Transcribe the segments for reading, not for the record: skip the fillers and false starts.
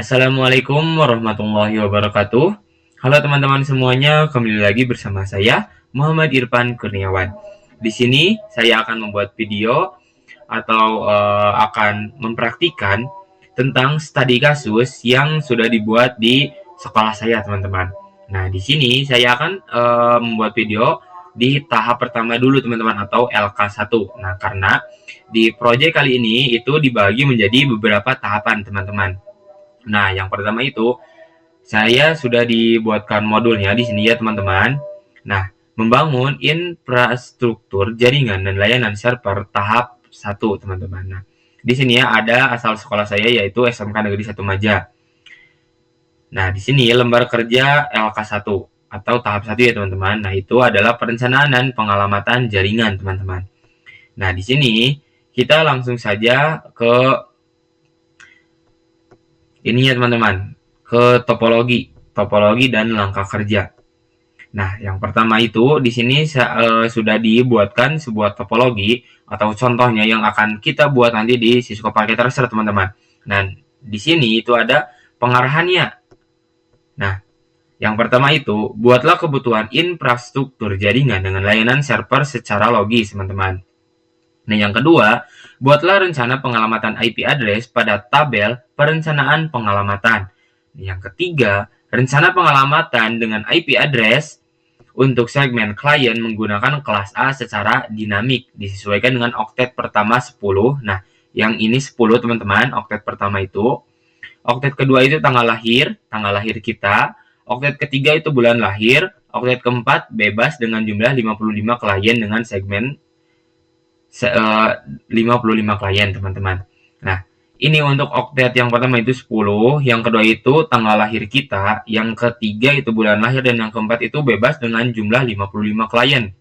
Assalamualaikum warahmatullahi wabarakatuh. Halo teman-teman semuanya, kembali lagi bersama saya Muhammad Irfan Kurniawan. Di sini saya akan membuat video atau akan mempraktikkan tentang studi kasus yang sudah dibuat di sekolah saya, teman-teman. Nah, di sini saya akan membuat video di tahap pertama dulu, teman-teman, atau LK1. Nah, karena di proyek kali ini itu dibagi menjadi beberapa tahapan, teman-teman. Nah, yang pertama itu saya sudah dibuatkan modulnya di sini ya, teman-teman. Nah, membangun infrastruktur jaringan dan layanan server tahap 1, teman-teman. Nah, di sini ya ada asal sekolah saya yaitu SMK Negeri 1 Maja. Nah, di sini lembar kerja LK1 atau tahap 1 ya, teman-teman. Nah, itu adalah perencanaan dan pengalamatan jaringan, teman-teman. Nah, di sini kita langsung saja ke ini ya, teman-teman, ke topologi dan langkah kerja. Nah, yang pertama itu di sini sudah dibuatkan sebuah topologi atau contohnya yang akan kita buat nanti di Cisco Packet Tracer, teman-teman. Nah, di sini itu ada pengarahannya. Nah, yang pertama itu buatlah kebutuhan infrastruktur jaringan dengan layanan server secara logis, teman-teman. Nah, yang kedua, buatlah rencana pengalamatan IP address pada tabel perencanaan pengalamatan. Yang ketiga, rencana pengalamatan dengan IP address untuk segmen klien menggunakan kelas A secara dinamik, disesuaikan dengan oktet pertama 10. Nah, yang ini 10, teman-teman, oktet pertama itu. Oktet kedua itu tanggal lahir kita. Oktet ketiga itu bulan lahir. Oktet keempat bebas dengan jumlah 55 klien dengan segmen 55 klien, teman-teman. Nah, ini untuk oktet yang pertama itu 10, yang kedua itu tanggal lahir kita, yang ketiga itu bulan lahir, dan yang keempat itu bebas dengan jumlah 55 klien.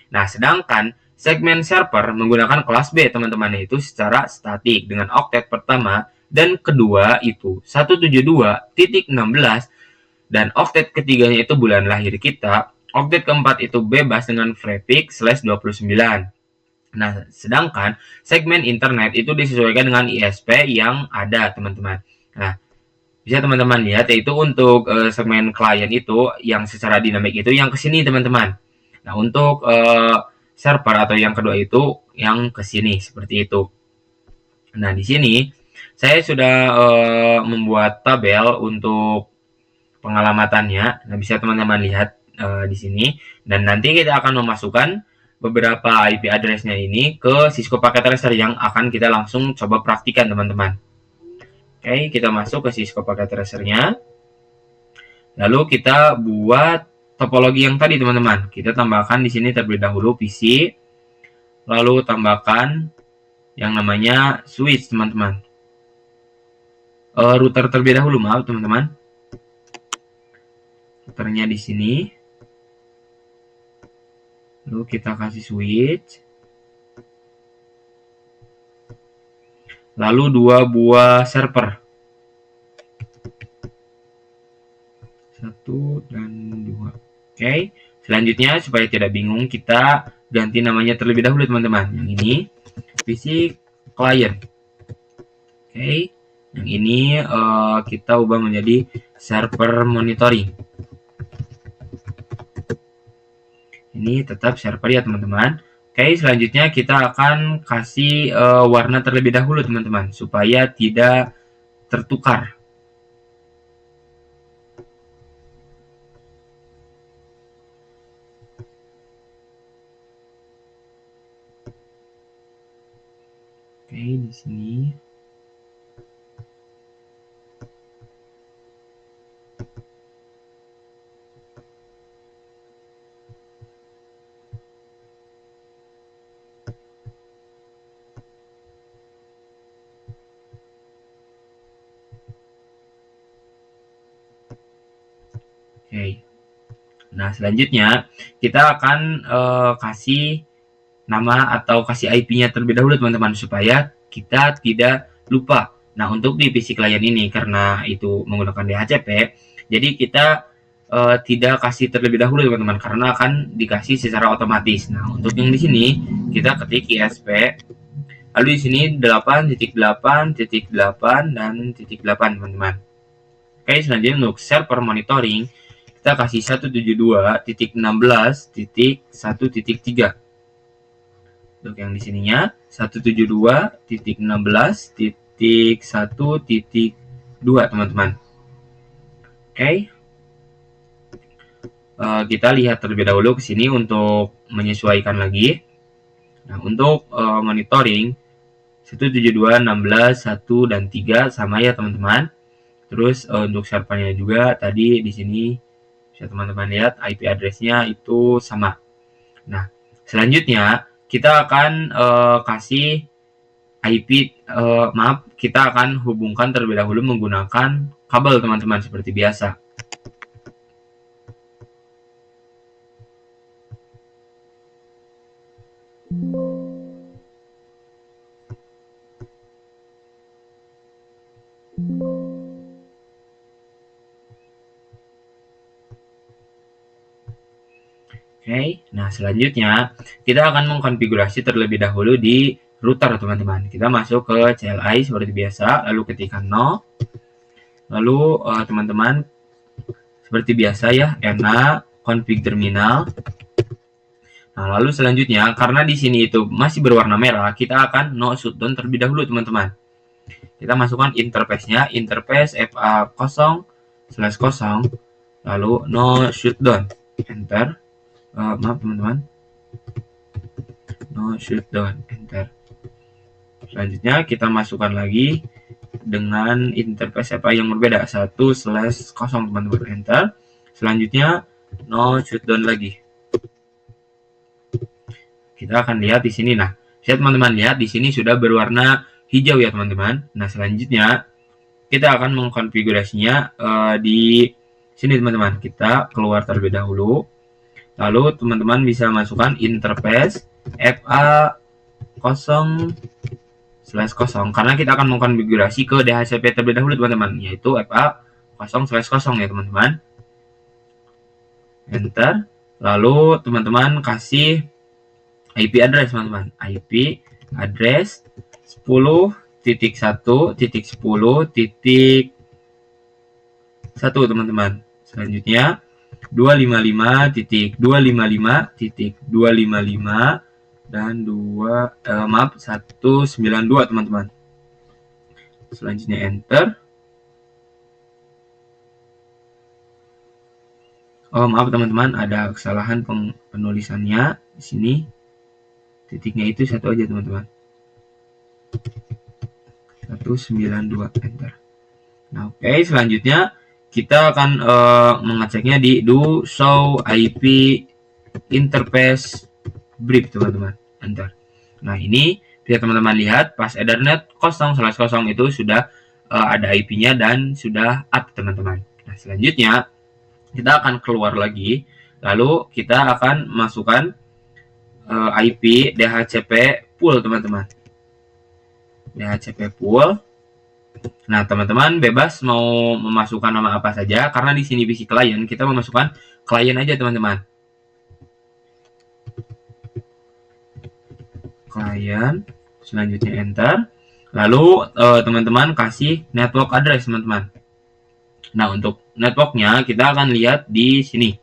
Nah, sedangkan segmen server menggunakan kelas B, teman-teman, itu secara statik dengan oktet pertama dan kedua itu 172.16, dan oktet ketiganya itu bulan lahir kita, oktet keempat itu bebas dengan prefix /29. Nah, sedangkan segmen internet itu disesuaikan dengan ISP yang ada, teman-teman. Nah, bisa teman-teman lihat yaitu untuk segmen klien itu yang secara dinamik itu yang ke sini, teman-teman. Nah, untuk server atau yang kedua itu yang ke sini seperti itu. Nah, di sini saya sudah membuat tabel untuk pengalamatannya. Nah, bisa teman-teman lihat di sini, dan nanti kita akan memasukkan beberapa IP address-nya ini ke Cisco Packet Tracer yang akan kita langsung coba praktikan, teman-teman. Oke, kita masuk ke Cisco Packet Tracer-nya. Lalu kita buat topologi yang tadi, teman-teman. Kita tambahkan di sini terlebih dahulu PC, lalu tambahkan yang namanya switch, teman-teman. Router terlebih dahulu, maaf, teman-teman. Routernya di sini. Lalu kita kasih switch. Lalu 2 buah server. 1 dan 2. Oke. Selanjutnya supaya tidak bingung kita ganti namanya terlebih dahulu, teman-teman. Yang ini PC client. Oke. Yang ini kita ubah menjadi server monitoring. Ini tetap server ya, teman-teman. Oke, selanjutnya kita akan kasih warna terlebih dahulu, teman-teman, supaya tidak tertukar. Oke, di sini. Oke. Nah, selanjutnya kita akan kasih nama atau kasih IP-nya terlebih dahulu, teman-teman, supaya kita tidak lupa. Nah, untuk di PC client ini karena itu menggunakan DHCP, jadi kita tidak kasih terlebih dahulu, teman-teman, karena akan dikasih secara otomatis. Nah, untuk yang di sini kita ketik ISP, lalu di sini 8.8.8 dan 8, teman-teman. Oke, selanjutnya untuk server monitoring kita kasih 172.16.1.3. Untuk yang di sininya 172.16.1.2 teman-teman. Oke. Kita lihat terlebih dahulu ke sini untuk menyesuaikan lagi. Nah, untuk monitoring 172, 16, 1 dan 3 sama ya teman-teman. Terus untuk servernya juga tadi di sini bisa teman-teman lihat IP address-nya itu sama. Nah, selanjutnya kita akan kasih IP, kita akan hubungkan terlebih dahulu menggunakan kabel teman-teman seperti biasa. Oke, nah selanjutnya kita akan mengkonfigurasi terlebih dahulu di router teman-teman. Kita masuk ke CLI seperti biasa, lalu ketikkan no, lalu teman-teman seperti biasa ya, ENA config terminal. Nah, lalu selanjutnya karena di sini itu masih berwarna merah, kita akan no shutdown terlebih dahulu teman-teman. Kita masukkan interface-nya, interface FA0/0, lalu no shutdown, enter. Maaf teman-teman, no shutdown, enter. Selanjutnya kita masukkan lagi dengan interface apa yang berbeda, 1/0 teman-teman, enter. Selanjutnya no shutdown lagi. Kita akan lihat di sini. Nah, bisa teman-teman lihat di sini sudah berwarna hijau ya teman-teman. Nah, selanjutnya kita akan mengkonfigurasinya di sini teman-teman. Kita keluar terlebih dahulu. Lalu teman-teman bisa masukkan interface FA0/0 karena kita akan mengkonfigurasi ke DHCP terlebih dahulu teman-teman, yaitu FA0/0 ya teman-teman. Enter. Lalu teman-teman kasih IP address teman-teman. IP address 10.1.10.1 teman-teman. Selanjutnya 255.255.255 dan 192 teman-teman. Selanjutnya enter. Oh, maaf teman-teman, ada kesalahan penulisannya di sini. Titiknya itu satu aja teman-teman. 192 enter. Nah, oke, selanjutnya kita akan mengeceknya di do show IP interface brief teman-teman, enter. Nah, ini bisa teman-teman lihat pas ethernet 0/0 itu sudah ada IP-nya dan sudah up teman-teman. Nah, selanjutnya kita akan keluar lagi, lalu kita akan masukkan IP DHCP pool teman-teman. DHCP pool. Nah, teman-teman bebas mau memasukkan nama apa saja karena di sini PC client kita memasukkan klien aja teman-teman. Klien, selanjutnya enter. Lalu teman-teman kasih network address teman-teman. Nah, untuk networknya kita akan lihat di sini.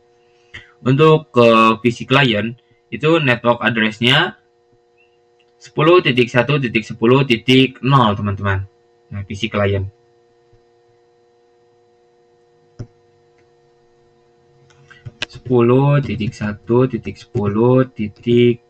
Untuk PC client itu network address-nya 10.1.10.0 teman-teman. Nah, PC client. (10.1.10.0)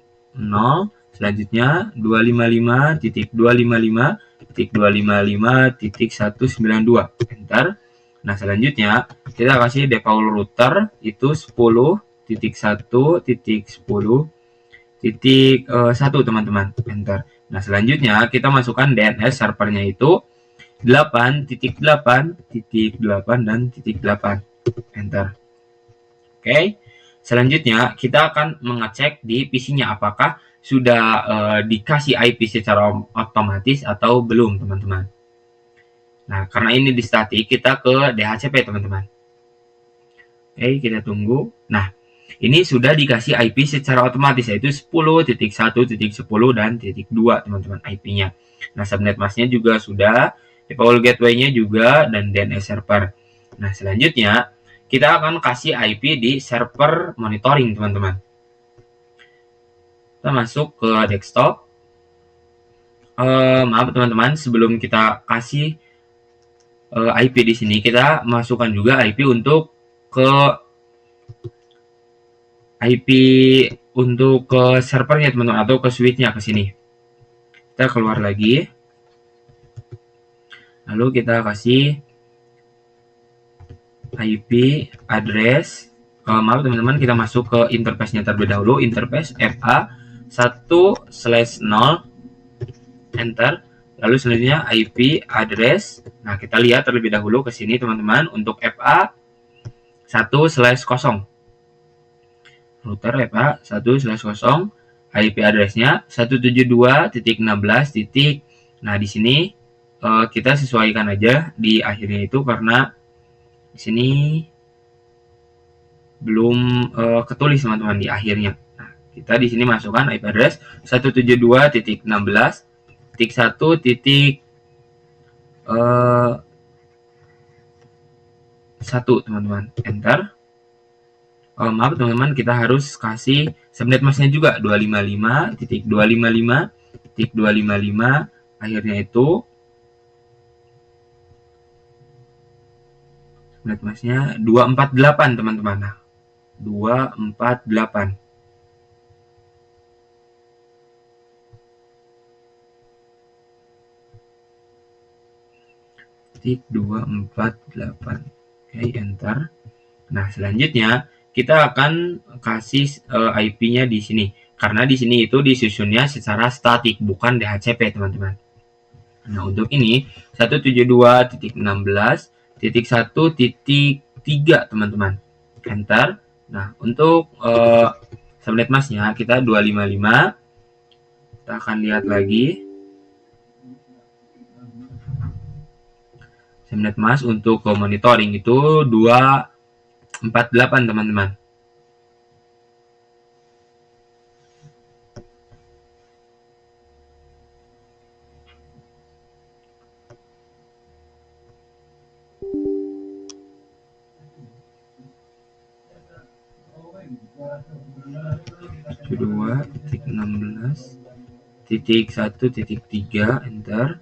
selanjutnya 255.255.255.192 enter. Nah, selanjutnya kita kasih default router itu 10.1.10.1 teman-teman, enter. Nah, selanjutnya kita masukkan DNS servernya itu 8.8.8 dan .8, enter. Oke, selanjutnya kita akan mengecek di PC-nya apakah sudah dikasih IP secara otomatis atau belum teman-teman. Nah, karena ini di static, kita ke DHCP teman-teman. Oke, kita tunggu. Nah, ini sudah dikasih IP secara otomatis, yaitu 10.1.10 dan .2 teman-teman IP-nya. Nah, subnet mask-nya juga sudah, default gateway-nya juga, dan DNS server. Nah, selanjutnya kita akan kasih IP di server monitoring, teman-teman. Kita masuk ke desktop. Maaf teman-teman, sebelum kita kasih IP di sini, kita masukkan juga IP untuk ke IP untuk ke servernya teman-teman, atau ke switchnya ke sini. Kita keluar lagi, lalu kita kasih IP address. Maaf teman-teman, kita masuk ke interface-nya terlebih dahulu. Interface FA 1/0, enter. Lalu selanjutnya IP address. Nah, kita lihat terlebih dahulu ke sini teman-teman, untuk FA 1/0. Router FA 1/0, IP address-nya 172.16. Nah, di sini kita sesuaikan aja di akhirnya itu, karena di sini belum ketulis teman-teman di akhirnya. Nah, kita di sini masukkan IP address 172.16.1, teman-teman, enter. Maaf teman-teman, kita harus kasih subnet masknya juga 255.255.255, akhirnya itu subnet masknya 248 teman-teman. Nah, 248. Titik 248. Oke, enter. Nah, selanjutnya kita akan kasih IP-nya di sini, karena di sini itu disusunnya secara statik, bukan DHCP, teman-teman. Nah, untuk ini 172.16.1.3, teman-teman, enter. Nah, untuk subnet masknya kita 255. Kita akan lihat lagi subnet mask untuk monitoring itu 248, teman-teman. Dua titik 16.1.3, enter.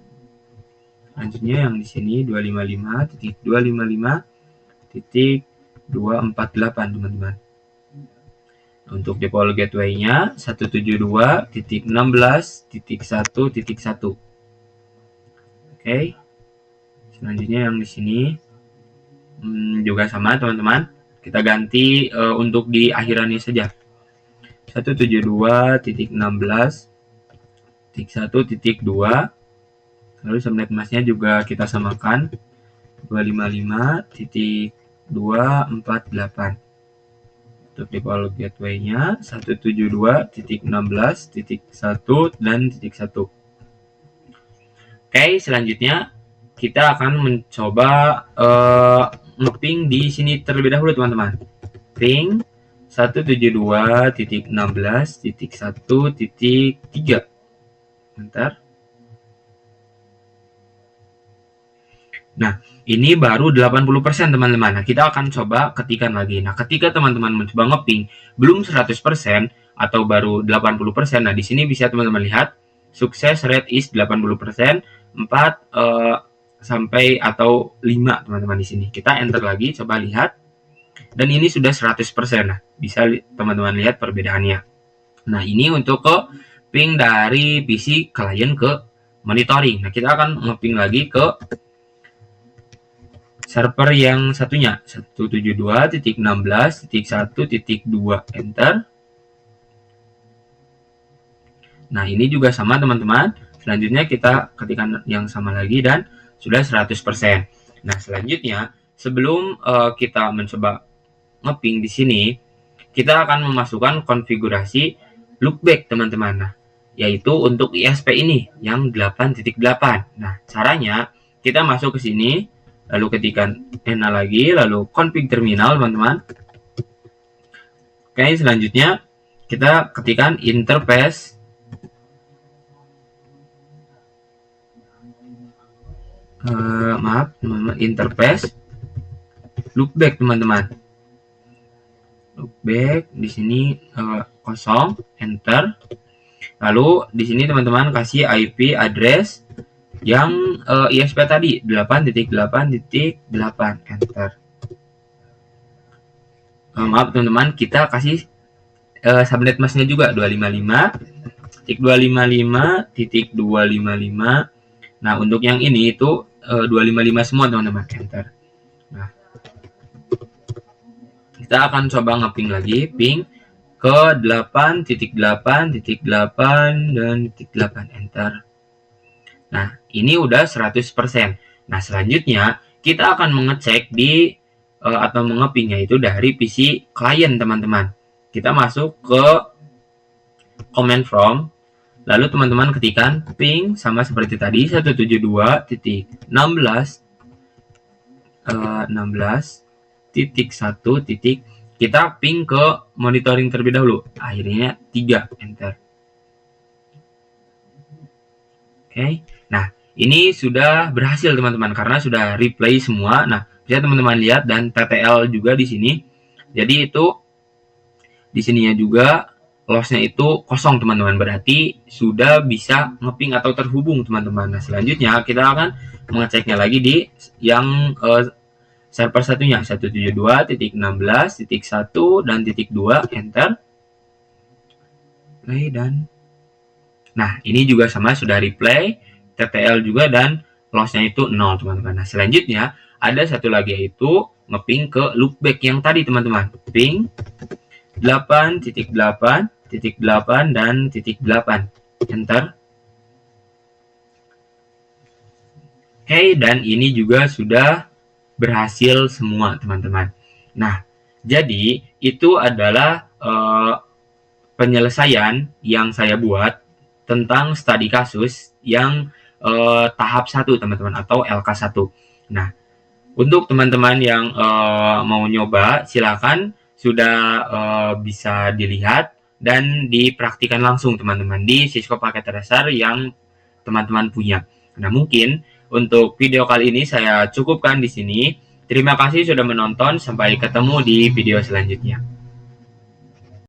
Selanjutnya yang di sini 255.255.248, teman-teman. Untuk default gateway-nya 172.16.1.1. Oke. Selanjutnya yang di sini juga sama, teman-teman. Kita ganti untuk di akhirannya saja. 172.16.1.2. Lalu subnet masknya juga kita samakan 255.248. Untuk default gateway-nya 172.16.1 dan .1. Oke, selanjutnya kita akan mencoba ngeping di sini terlebih dahulu, teman-teman. Ping 172.16.1.3. Bentar. Nah, ini baru 80%, teman-teman. Nah, kita akan coba ketikkan lagi. Nah, ketika teman-teman mencoba ngeping belum 100% atau baru 80%, nah di sini bisa teman-teman lihat sukses rate is 80%, 4 sampai atau 5, teman-teman di sini. Kita enter lagi, coba lihat. Dan ini sudah 100%. Nah, bisa teman-teman lihat perbedaannya. Nah, ini untuk ke ping dari PC klien ke monitoring. Nah, kita akan ngeping lagi ke server yang satunya 172.16.1.2, enter. Nah, ini juga sama, teman-teman. Selanjutnya kita ketikkan yang sama lagi dan sudah 100%. Nah, selanjutnya sebelum kita mencoba ngeping di sini, kita akan memasukkan konfigurasi loopback, teman-teman. Nah, yaitu untuk ISP ini yang 8.8. Nah, caranya kita masuk ke sini, lalu ketikkan ENA lagi, lalu config terminal, teman-teman. Oke, selanjutnya kita ketikkan interface. Maaf, teman-teman, interface loopback teman-teman. Loopback di sini kosong, enter. Lalu di sini teman-teman kasih IP address yang ISP tadi 8.8.8, enter. Maaf teman-teman, kita kasih subnet masknya juga 255.255.255. Nah, untuk yang ini itu 255 semua teman-teman, enter. Nah, kita akan coba ngeping lagi, ping ke 8.8.8 dan .8, enter. Nah, ini udah 100%. Nah, selanjutnya kita akan mengecek di atau mengepingnya itu dari PC klien teman-teman. Kita masuk ke command from, lalu teman-teman ketikkan ping sama seperti tadi 172.16.1. Kita ping ke monitoring terlebih dahulu, akhirnya 3, enter. Oke. Nah, ini sudah berhasil teman-teman karena sudah replay semua. Nah, bisa teman-teman lihat dan TTL juga di sini. Jadi itu di sininya juga lossnya itu kosong teman-teman, berarti sudah bisa ngeping atau terhubung teman-teman. Nah, selanjutnya kita akan mengeceknya lagi di yang server satunya 172.16.1 dan .2, enter. Oke, dan nah, ini juga sama sudah replay, TTL juga, dan lossnya itu 0 teman-teman. Nah, selanjutnya ada satu lagi yaitu ngeping ke loopback yang tadi teman-teman. Ping 8.8.8 dan .8, enter. Oke, dan ini juga sudah berhasil semua teman-teman. Nah, jadi itu adalah penyelesaian yang saya buat tentang studi kasus yang tahap 1 teman-teman, atau LK1. Nah, untuk teman-teman yang mau nyoba, silakan sudah bisa dilihat dan dipraktikan langsung teman-teman di Cisco paket dasar yang teman-teman punya. Nah, mungkin untuk video kali ini saya cukupkan di sini. Terima kasih sudah menonton, sampai ketemu di video selanjutnya.